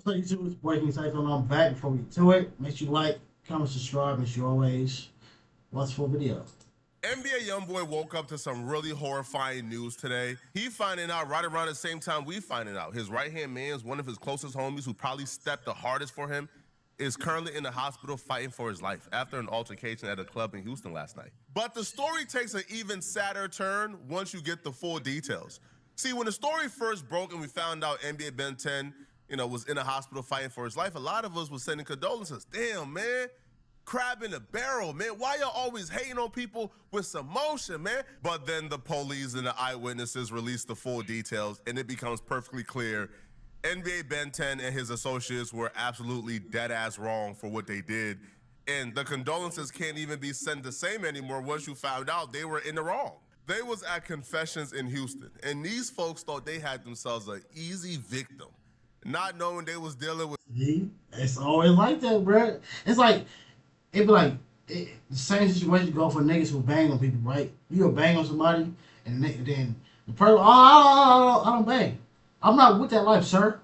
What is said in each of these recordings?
So YouTube, it's Breaking Cycle, and I'm back. Before we get to it, make sure you like, comment, subscribe, and you always watch full video. NBA Youngboy woke up to some really horrifying news today. He finding out right around the same time we finding out. His right-hand man is one of his closest homies who probably stepped the hardest for him, is currently in the hospital fighting for his life after an altercation at a club in Houston last night. But the story takes an even sadder turn once you get the full details. See, when the story first broke and we found out NBA BEN10, was in a hospital fighting for his life, a lot of us was sending condolences. Damn, man. Crab in the barrel, man. Why y'all always hating on people with some motion, man? But then the police and the eyewitnesses release the full details, and it becomes perfectly clear NBA BEN10 and his associates were absolutely dead-ass wrong for what they did. And the condolences can't even be sent the same anymore once you found out they were in the wrong. They was at confessions in Houston, and these folks thought they had themselves an easy victim, not knowing they was dealing with... See? It's always like that, bro. It's like, it be like, the same situation go for niggas who bang on people, right? You'll bang on somebody, and then the person, I don't bang. I'm not with that life, sir.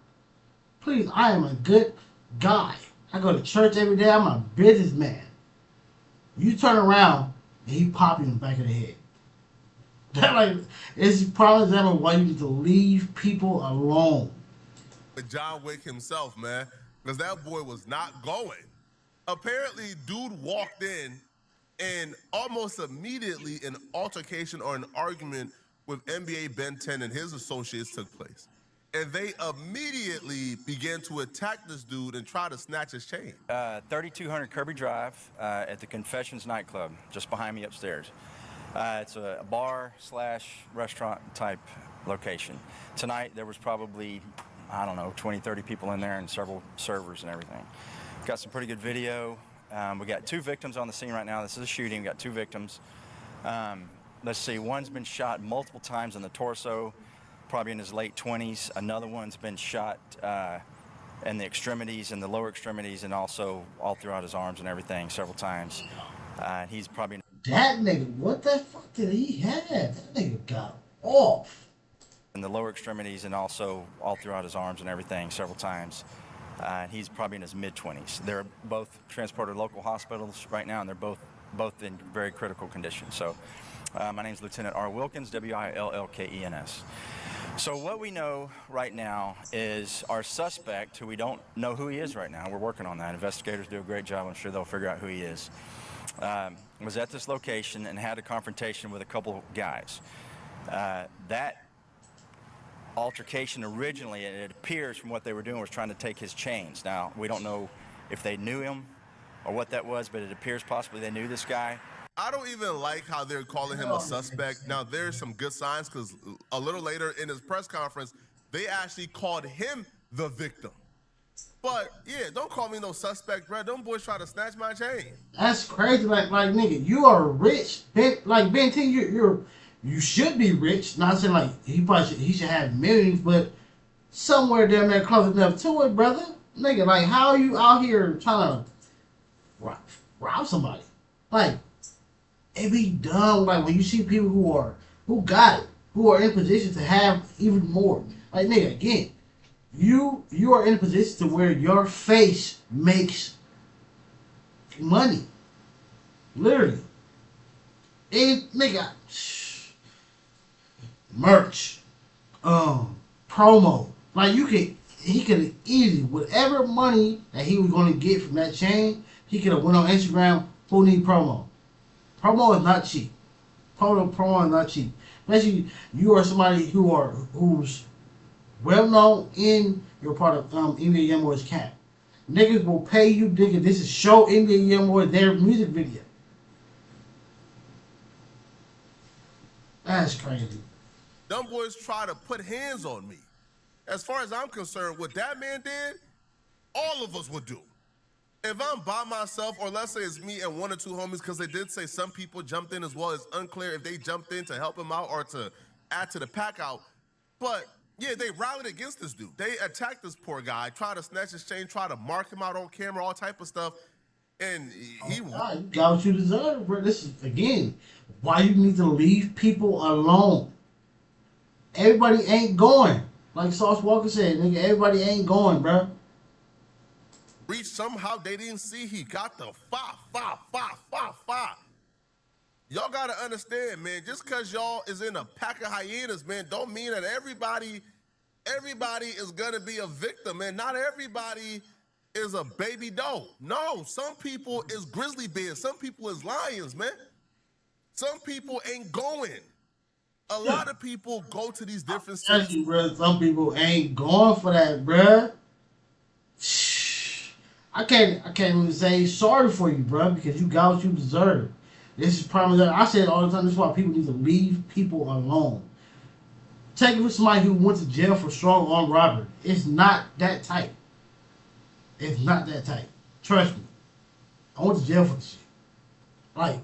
Please, I am a good guy. I go to church every day. I'm a businessman. You turn around, and he pop you in the back of the head. That like, it's probably an example of why you need to leave people alone. John Wick himself, man, because that boy was not going. Apparently, dude walked in, and almost immediately an altercation or an argument with NBA BEN10 and his associates took place. And they immediately began to attack this dude and try to snatch his chain. 3200 Kirby Drive at the Confessions nightclub, just behind me upstairs. It's a bar/restaurant type location. Tonight there was probably, I don't know, 20, 30 people in there and several servers and everything. Got some pretty good video. We got 2 victims on the scene right now. This is a shooting. We got 2 victims. Let's see, one's been shot multiple times in the torso, probably in his late 20s. Another one's been shot in the extremities, in the lower extremities, and also all throughout his arms and everything several times. He's probably... That nigga, what the fuck did he have? That nigga got off. In the lower extremities and also all throughout his arms and everything several times. He's probably in his mid-20s. They're both transported to local hospitals right now, and they're both in very critical condition. So my name is Lieutenant R. Wilkins, Willkens. So what we know right now is our suspect, who we don't know who he is right now. We're working on that. Investigators do a great job. I'm sure they'll figure out who he is. Was at this location and had a confrontation with a couple guys. That altercation originally, it appears from what they were doing, was trying to take his chains. Now, we don't know if they knew him or what that was, but it appears possibly they knew this guy. I don't even like how they're calling him a suspect. Now, there's some good signs, because a little later in his press conference, they actually called him the victim. But, yeah, don't call me no suspect, bro. Them boys try to snatch my chain. That's crazy. Like nigga, you are rich. Like BEN10, you should be rich. Not saying like he should have millions, but somewhere down there close enough to it, brother. Nigga, like how are you out here trying to rob somebody? Like it be dumb. Like when you see people who got it, who are in position to have even more. Like nigga, again, you are in a position to where your face makes money. Literally. And nigga, merch, promo. Like he could easily, whatever money that he was going to get from that chain, he could have went on Instagram. Who need promo? Promo is not cheap. Promo is not cheap. Especially you are somebody who's well known in your part of NBA Youngboy's camp. Niggas will pay you, nigga. This is show NBA Youngboy their music video. That's crazy. Them boys try to put hands on me. As far as I'm concerned, what that man did, all of us would do. If I'm by myself, or let's say it's me and 1 or 2 homies, because they did say some people jumped in as well. It's unclear if they jumped in to help him out or to add to the pack out. But yeah, they rallied against this dude. They attacked this poor guy, tried to snatch his chain, tried to mark him out on camera, all type of stuff. And he you got what you deserve, bro. This is, again, why you need to leave people alone. Everybody ain't going. Like Sauce Walker said, nigga, everybody ain't going, bro. reach. Somehow they didn't see he got the fa. Y'all gotta understand, man. Just cause y'all is in a pack of hyenas, man, don't mean that everybody is gonna be a victim, man. Not everybody is a baby doe. No, some people is grizzly bears. Some people is lions, man. Some people ain't going. A lot of people go to these different cities. Bro, some people ain't going for that, bruh. I can't even say sorry for you, bruh, because you got what you deserve. This is probably, I say it all the time, this is why people need to leave people alone. Take it with somebody who went to jail for strong armed robbery. It's not that tight. It's not that tight. Trust me. I went to jail for this shit. Like,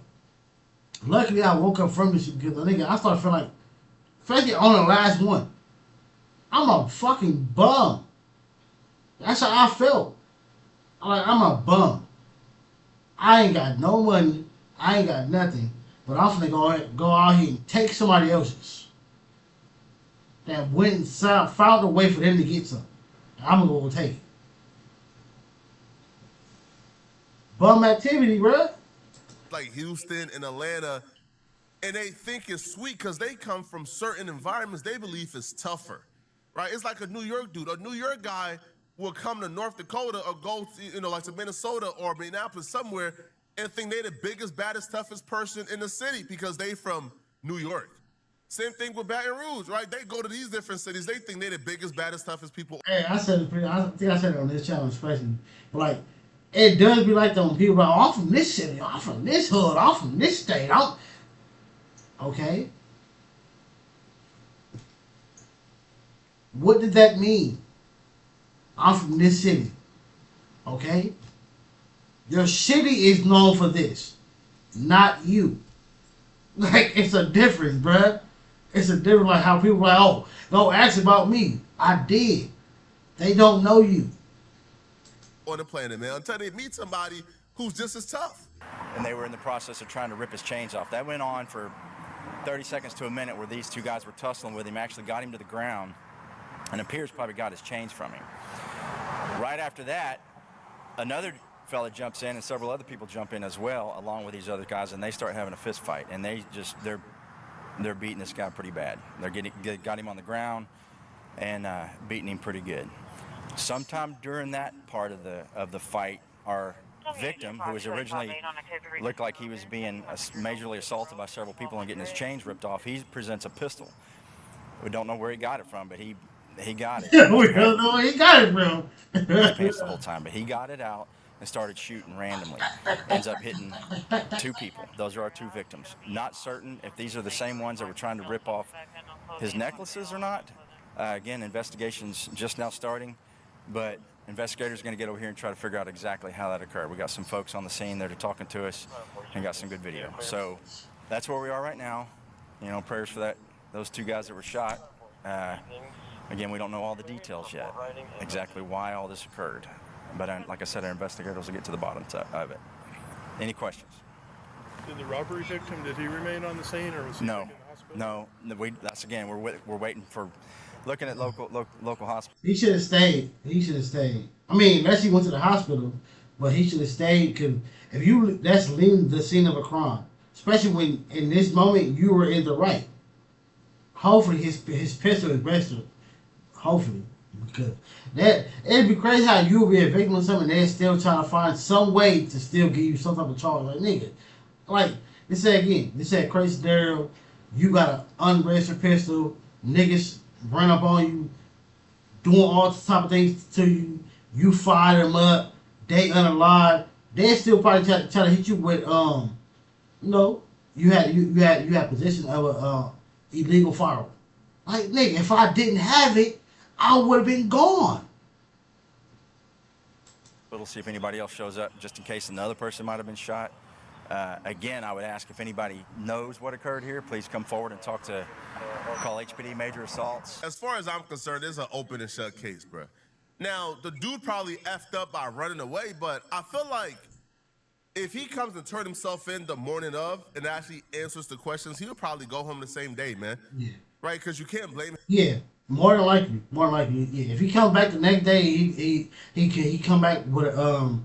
luckily I woke up from this shit because I started feeling like, especially on the last one, I'm a fucking bum. That's how I felt. I'm a bum. I ain't got no money. I ain't got nothing. But I'm finna go out here and take somebody else's. That went and found a way for them to get some. I'm gonna go take it. Bum activity, bro. Like Houston and Atlanta, and they think it's sweet because they come from certain environments they believe is tougher, right? It's like a New York dude. A New York guy will come to North Dakota or go to, like to Minnesota or Minneapolis somewhere and think they the biggest, baddest, toughest person in the city because they from New York. Same thing with Baton Rouge, right? They go to these different cities. They think they the biggest, baddest, toughest people. Hey, I think I said it on this channel especially. But like, it does be like that when people are like, oh, I'm from this city, I'm from this hood, I'm from this state. Okay. What did that mean? I'm from this city. Okay? Your city is known for this, not you. Like, it's a difference, bruh. It's a difference, like how people are like, oh, don't ask about me. I did. They don't know you. On the planet, man, until they meet somebody who's just as tough. And they were in the process of trying to rip his chains off. That went on for 30 seconds to a minute where these two guys were tussling with him, actually got him to the ground, and appears probably got his chains from him. Right after that, another fella jumps in and several other people jump in as well, along with these other guys, and they start having a fist fight. And they're beating this guy pretty bad. Got him on the ground and beating him pretty good. Sometime during that part of the fight, our victim, who was originally looked like he was being majorly assaulted by several people and getting his chains ripped off, he presents a pistol. We don't know where he got it from, but he got it. We don't know where he got it from. His pants the whole time, but he got it out and started shooting randomly. Ends up hitting two people. Those are our two victims. Not certain if these are the same ones that were trying to rip off his necklaces or not. Again, investigation's just now starting, but investigators are going to get over here and try to figure out exactly how that occurred. We got some folks on the scene that are talking to us and got some good video. So that's where we are right now. Prayers for those two guys that were shot. Again, we don't know all the details yet, exactly why all this occurred. But like I said, our investigators will get to the bottom of it. Any questions? Did the robbery victim, did he remain on the scene, or was he taken to the hospital? No. That's again, we're waiting for, looking at local hospital. He should have stayed. I mean, unless he went to the hospital, but he should have stayed, because that's leaving the scene of a crime. Especially when, in this moment, you were in the right. Hopefully his pistol is registered. Hopefully. Because it'd be crazy how you would be a victim of something and they're still trying to find some way to still give you some type of charge. Like, nigga. Like, this said crazy scenario, you got an unregistered pistol, niggas run up on you, doing all type of things to you, you fire them up, they unalive, they still probably try to hit you with you had possession of a illegal firearm. Like, nigga, if I didn't have it, I would have been gone. We'll see if anybody else shows up, just in case another person might have been shot. Again, I would ask if anybody knows what occurred here, please come forward and call HPD Major Assaults. As far as I'm concerned, it's an open and shut case, bro. Now, the dude probably effed up by running away, but I feel like if he comes and turn himself in the morning of and actually answers the questions, he'll probably go home the same day, man. Yeah. Right? Because you can't blame him. Yeah. More than likely, yeah. If he comes back the next day, he come back with a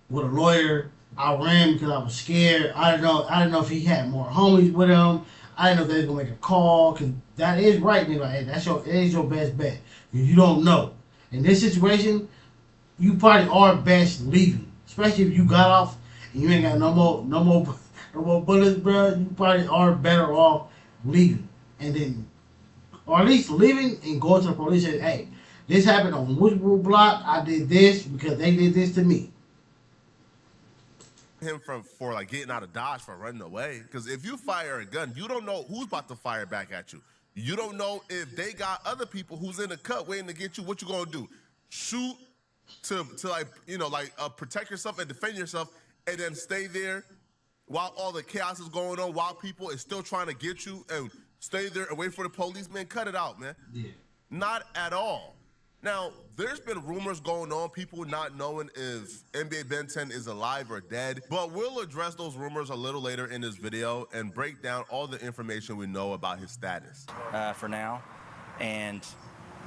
lawyer. I ran because I was scared. I didn't know if he had more homies with him. I didn't know if they was gonna make a call. Cause that is right, nigga. Like, hey, it is your best bet. You don't know. In this situation, you probably are best leaving, especially if you got off and you ain't got no more bullets, bro. You probably are better off leaving, and then, or at least leaving and going to the police and say, hey, this happened on Woodsboro block. I did this because they did this to me. Him for like getting out of Dodge, for running away, because if you fire a gun, you don't know who's about to fire back at you. You don't know if they got other people who's in the cut waiting to get you. What you gonna do? Shoot to like, you know, like protect yourself and defend yourself, and then stay there while all the chaos is going on, while people is still trying to get you, and stay there and wait for the police? Man, cut it out, man. Yeah. Not at all. Now, there's been rumors going on, people not knowing if NBA Ben10 is alive or dead, but we'll address those rumors a little later in this video and break down all the information we know about his status. For now, and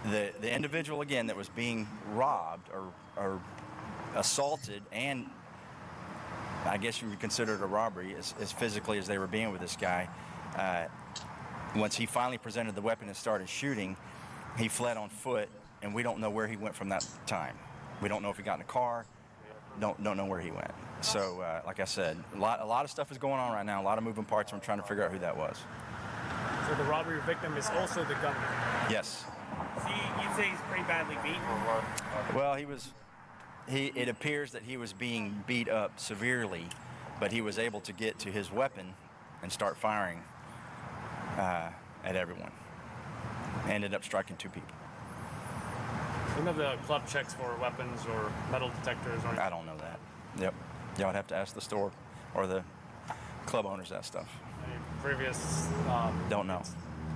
the individual, again, that was being robbed or assaulted, and I guess you would consider it a robbery, as physically as they were being with this guy, once he finally presented the weapon and started shooting, he fled on foot. And we don't know where he went from that time. We don't know if he got in a car. Don't know where he went. So, like I said, a lot of stuff is going on right now. A lot of moving parts. I'm trying to figure out who that was. So the robbery victim is also the gunman. Yes. So you'd say he's pretty badly beaten. Well, it appears that he was being beat up severely, but he was able to get to his weapon and start firing at everyone. Ended up striking 2 people. You know the club checks for weapons or metal detectors or anything? I don't know that. Yep. Y'all would have to ask the store or the club owners that stuff. Any previous don't know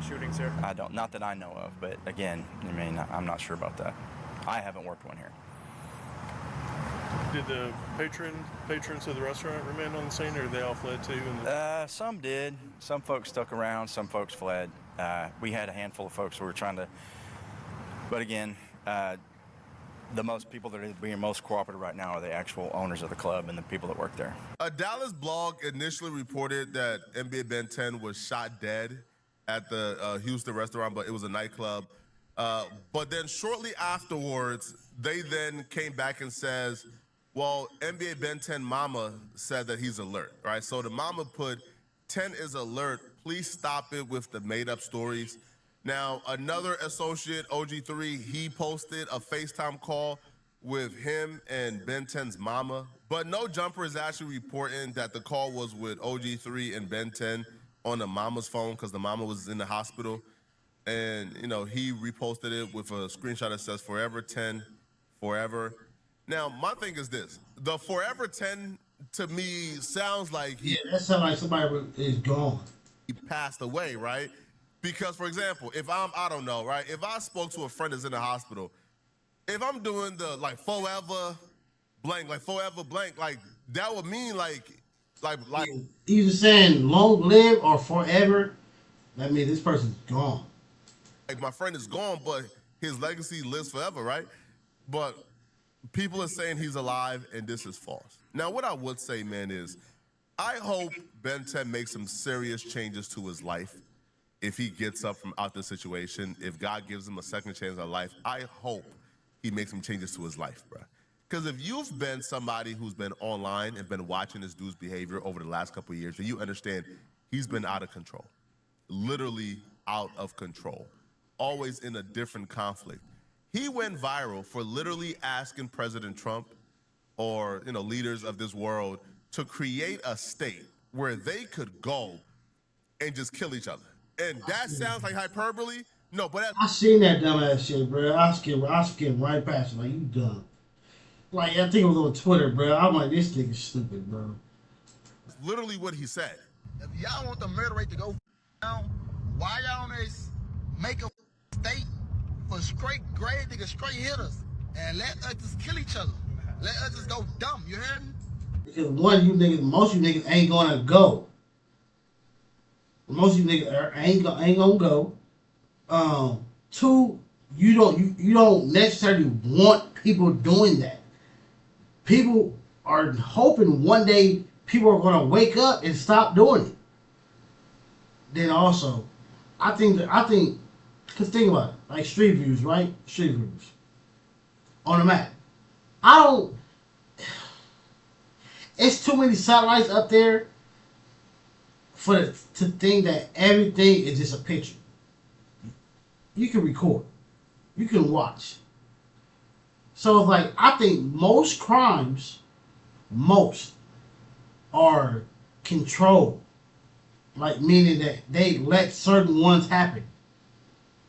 shootings here? I don't. Not that I know of. But again, I mean, I'm not sure about that. I haven't worked one here. Did the patrons of the restaurant remain on the scene, or they all fled too? Some did. Some folks stuck around. Some folks fled. We had a handful of folks who were trying to. But again. The most people that are being most cooperative right now are the actual owners of the club and the people that work there. A Dallas blog initially reported that NBA Ben10 was shot dead at the Houston restaurant, but it was a nightclub. But then shortly afterwards, they then came back and says, well, NBA Ben10 mama said that he's alert, right? So the mama put, 10 is alert, please stop it with the made-up stories. Now, another associate, OG3, he posted a FaceTime call with him and Ben10's mama. But No Jumper is actually reporting that the call was with OG3 and Ben10 on the mama's phone because the mama was in the hospital. And, you know, he reposted it with a screenshot that says, Forever 10, forever. Now, my thing is this. The Forever 10, to me, sounds like that sounds like somebody is gone. He passed away, right? Because, for example, if I don't know, right? If I spoke to a friend that's in the hospital, if I'm doing the, like, forever blank, like, that would mean, like. Either saying long live or forever, that means this person's gone. Like, my friend is gone, but his legacy lives forever, right? But people are saying he's alive, and this is false. Now, what I would say, man, is I hope Ben10 makes some serious changes to his life. If he gets up from out this situation, if God gives him a second chance at life, I hope he makes some changes to his life, bro. Because if you've been somebody who's been online and been watching this dude's behavior over the last couple of years, then you understand he's been out of control. Literally out of control. Always in a different conflict. He went viral for literally asking President Trump or, you know, leaders of this world to create a state where they could go and just kill each other. And that sounds like hyperbole. No, but I seen that dumbass shit, bro. I skimmed right past it. Like, you dumb. Like, I think it was on Twitter, bro. I'm like, this nigga's stupid, bro. Literally what he said. If y'all want the murder rate to go down, why y'all don't make a state for straight grade niggas, straight hitters, and let us just kill each other? Let us just go dumb. You heard me? Because most of you niggas ain't gonna go. Most of you niggas ain't gonna go. Two, you don't necessarily want people doing that. People are hoping one day people are gonna wake up and stop doing it. Then also, I think, cause think about it, like street views, right? Street views on the map. I don't. It's too many satellites up there to think that everything is just a picture. You can record, you can watch. So it's like I think most crimes, are controlled, like meaning that they let certain ones happen,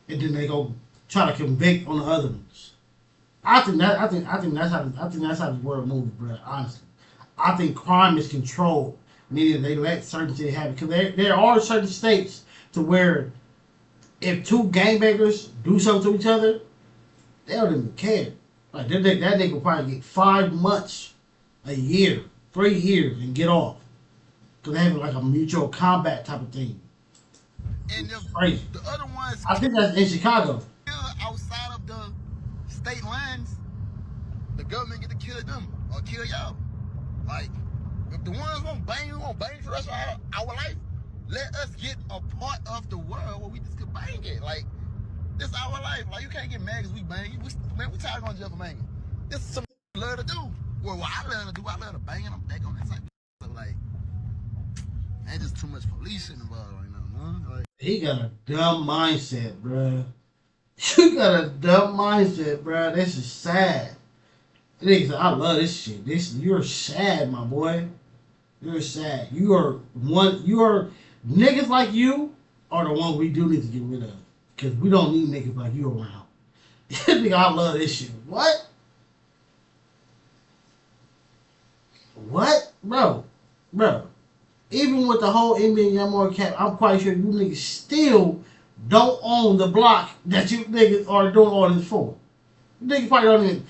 and then they go try to convict on the other ones. I think that's how the world moves, bro. Honestly, I think crime is controlled, meaning they let certain things happen. Because there are certain states to where if two gangbangers do something to each other, they don't even care. Like that nigga will probably get 5 months, a year, 3 years, and get off. Because they have like a mutual combat type of thing. And Crazy. the other ones I think that's in Chicago. outside of the state lines, the government get to kill them or kill y'all. Like, if the ones won't bang for the rest of our life, let us get a part of the world where we just can bang it. Like, this our life. Like, you can't get mad because we bang. We tired of going to jail for banging. This is something we love to do. Well, what I love to do, I love to bang and I'm back on that type of so, like, ain't just too much police involved right now, man. Like, He got a dumb mindset, bruh. You got a dumb mindset, bruh. This is sad. Niggas, I love this shit. You're sad, my boy. You're sad. You are niggas like you are the ones we do need to get rid of. Cause we don't need niggas like you around. Nigga, I love this shit. What? What? Bro. Even with the whole NBA Youngboy cap, I'm quite sure you niggas still don't own the block that you niggas are doing all this for. You niggas probably don't even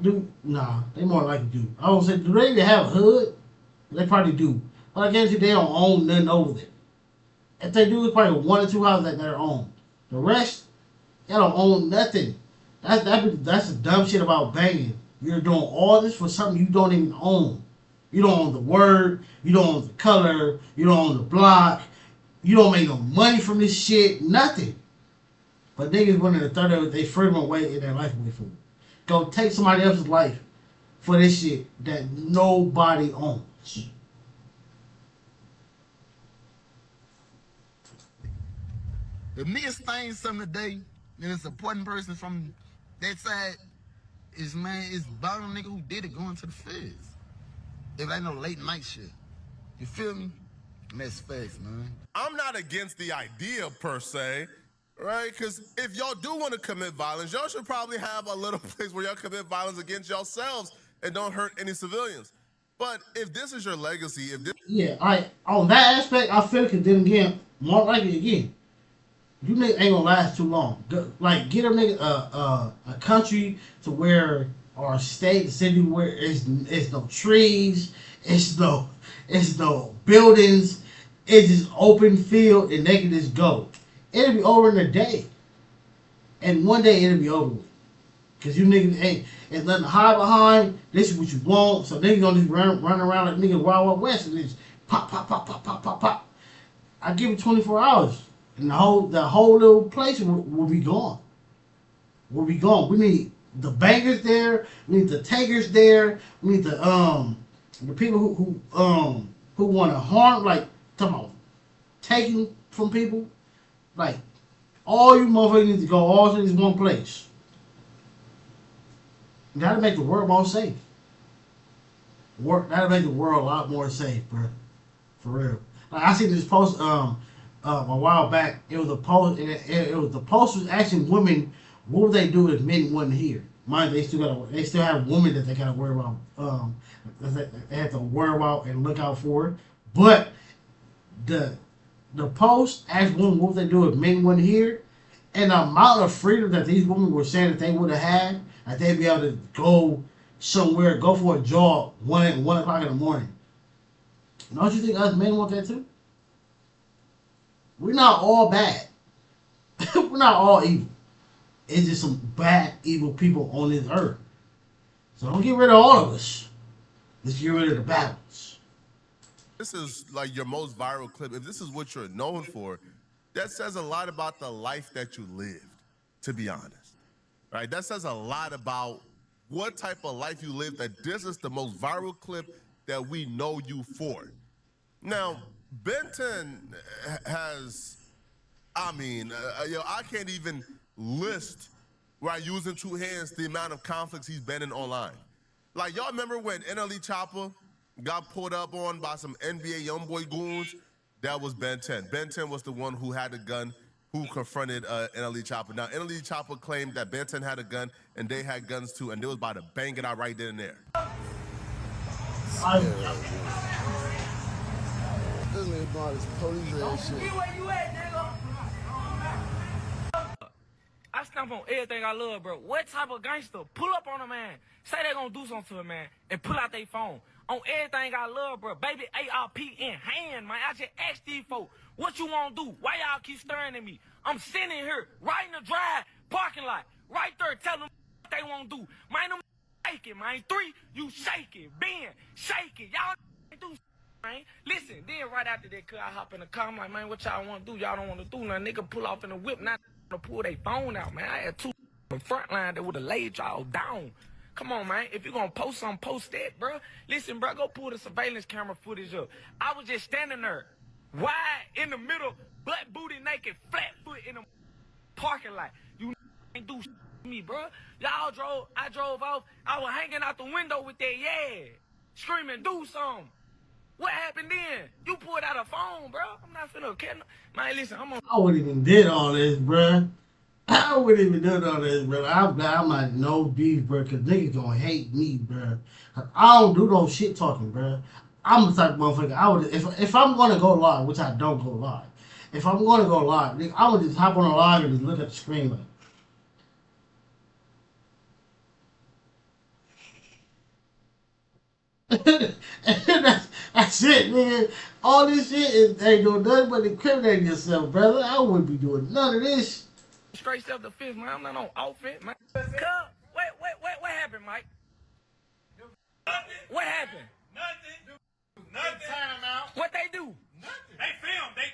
do nah, they more likely do. I would say, do they even have a hood? They probably do. But I guarantee they don't own nothing over there. If they do, it's probably 1 or 2 houses that are owned. The rest, they don't own nothing. That's the dumb shit about banging. You're doing all this for something you don't even own. You don't own the word. You don't own the color. You don't own the block. You don't make no money from this shit. Nothing. But niggas wanting to throw their freedom away and their life away from it. Go take somebody else's life for this shit that nobody owns. if niggas think something today, then it's a important person from that side is bottom nigga who did it going to the feds. If ain't no late night shit. You feel me? And that's facts, man. I'm not against the idea per se, right? Because if y'all do want to commit violence, y'all should probably have a little place where y'all commit violence against yourselves and don't hurt any civilians. But if this is your legacy, if this... Yeah, on that aspect, I feel like, then again, more likely again, you niggas ain't gonna last too long. Like, get a nigga a country to where, or a state, city where it's no trees, it's no buildings, it's just open field, and they can just go. It'll be over in a day, and one day it'll be over with. Cause you niggas ain't, it's nothing to hide behind. This is what you want, so niggas gonna just run around like niggas Wild West and just pop. I give it 24 hours. And the whole little place will be gone. Will be gone. We need the bangers there. We need the takers there. We need the people who want to harm, like, come on, taking from people. Like, all you motherfuckers need to go all to this one place. That'll make the world more safe. That'll make the world a lot more safe, bro. For real. Like, I seen this post a while back. It was a post. The post was asking women, what would they do if men wasn't here? Mind they still have women that they gotta worry about. They have to worry about and look out for. But the post asked women what would they do if men wasn't here, and the amount of freedom that these women were saying that they would have had, that they'd be able to go somewhere, go for a jog 1 o'clock in the morning. Don't you think us men want that too? We're not all bad. We're not all evil. It's just some bad, evil people on this earth. So don't get rid of all of us. Let's get rid of the bad ones. This is like your most viral clip. If this is what you're known for, that says a lot about the life that you lived, to be honest. Right? That says a lot about what type of life you live, that this is the most viral clip that we know you for. Now, BEN10 has, I mean, I can't even list, right, using two hands, the amount of conflicts he's been in online. Like, y'all remember when NLE Chopper got pulled up on by some NBA Youngboy goons? That was BEN10. BEN10 was the one who had the gun, who confronted NLE Chopper. Now, NLE Chopper claimed that BEN10 had a gun, and they had guns too, and they was about to bang it out right then and there. This nigga bought his police ass shit. Where you at, nigga? I stamp on everything I love, bro. What type of gangster pull up on a man, say they gonna do something to a man, and pull out their phone? On everything I love, bro. Baby ARP in hand, man. I just asked these folks, what you wanna do? Why y'all keep staring at me? I'm sitting here, right in the drive, parking lot, right there, telling them what they wanna do. Man, them shaking, man. 3, you shaking. Ben, shaking. Y'all do man. Listen, then right after that, I hop in the car, I'm like, man, what y'all want to do? Y'all don't want to do nothing. Nigga pull off in the whip, not to pull their phone out, man. I had 2 in front line that would have laid y'all down. Come on, man. If you gonna post something, post that, bro. Listen, bro, go pull the surveillance camera footage up. I was just standing there, wide in the middle, butt booty naked, flat foot in the parking lot. You ain't do shit to me, bro. Y'all drove, I drove off. I was hanging out the window with that, screaming, do something. What happened then? You pulled out a phone, bro. I'm not finna kill. Man, listen, I wouldn't even did all this, bro. I wouldn't even do all this, bro. I'm like, no beef, bro, because niggas gonna hate me, bro. I don't do no shit talking, bro. I'm the type of motherfucker, I would, if I'm gonna go live, which I don't go live, if I'm gonna go live, nigga, I would just hop on a live and just look at the screen like, that's it, nigga. All this shit ain't doing nothing but incriminating yourself, brother. I wouldn't be doing none of this. straight self-defense, man. I'm not on offense, man. What happened, Mike? What happened? Nothing. Time out. What they do? Nothing. They filmed. They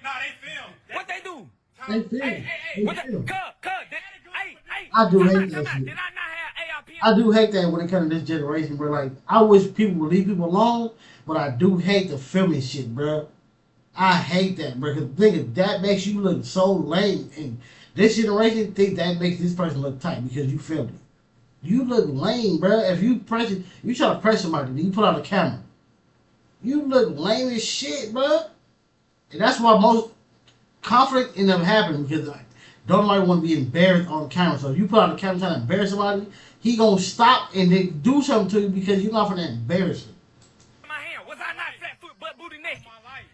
filmed. What they do? They film. I do hate that shit. Did I not have ARP? I do hate that when it comes to this generation, bro. Like, I wish people would leave people alone, but I do hate the filming shit, bro. I hate that, bro. Because nigga, that makes you look so lame. And this generation think that makes this person look tight because you filmed it. You look lame, bro. If you press it, you try to press somebody, then you pull out a camera. You look lame as shit, bro. And that's why most conflict end up happening because like, don't nobody want to be embarrassed on camera. So if you put out a camera trying to embarrass somebody, he gonna stop and then do something to you because you're not gonna embarrass him. My hand, was I not flat foot, butt booty naked?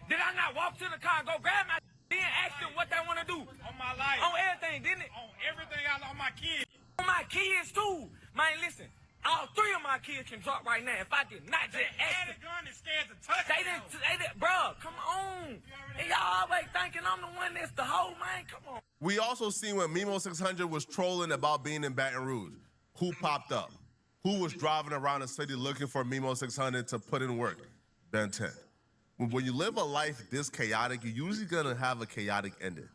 Did I not walk to the car and go grab my then ask them what they want to do? On my life. On everything, didn't it? On everything. On my kids. On my kids too. Man, listen. All 3 of my kids can drop right now if I did not just ask them. The gun is scared to touch They didn't, bro, come on. And y'all always thinking I'm the one that's the hoe, man. Come on. We also seen when Mimo600 was trolling about being in Baton Rouge. Who popped up? Who was driving around the city looking for Mimo600 to put in work? BEN10. When you live a life this chaotic, you're usually gonna have a chaotic ending.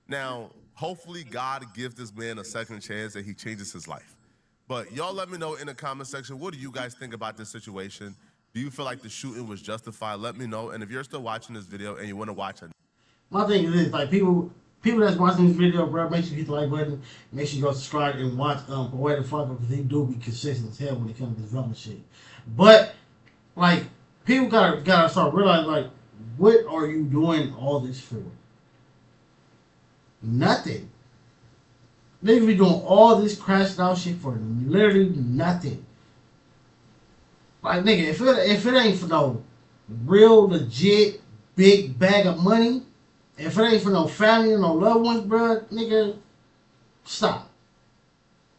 Now, hopefully God gives this man a second chance and he changes his life. But y'all let me know in the comment section, what do you guys think about this situation? Do you feel like the shooting was justified? Let me know. And if you're still watching this video and you want to watch it. My thing is this, like people that's watching this video, bro, make sure you hit the like button. Make sure you go subscribe and watch PoetikFlakko because he do be consistent as hell when it comes to this drama shit. But like people gotta start realizing like, what are you doing all this for? Nothing. Niggas be doing all this crashed out shit for literally nothing. Like nigga, if it ain't for no real legit big bag of money, if it ain't for no family or no loved ones, bruh, nigga, stop.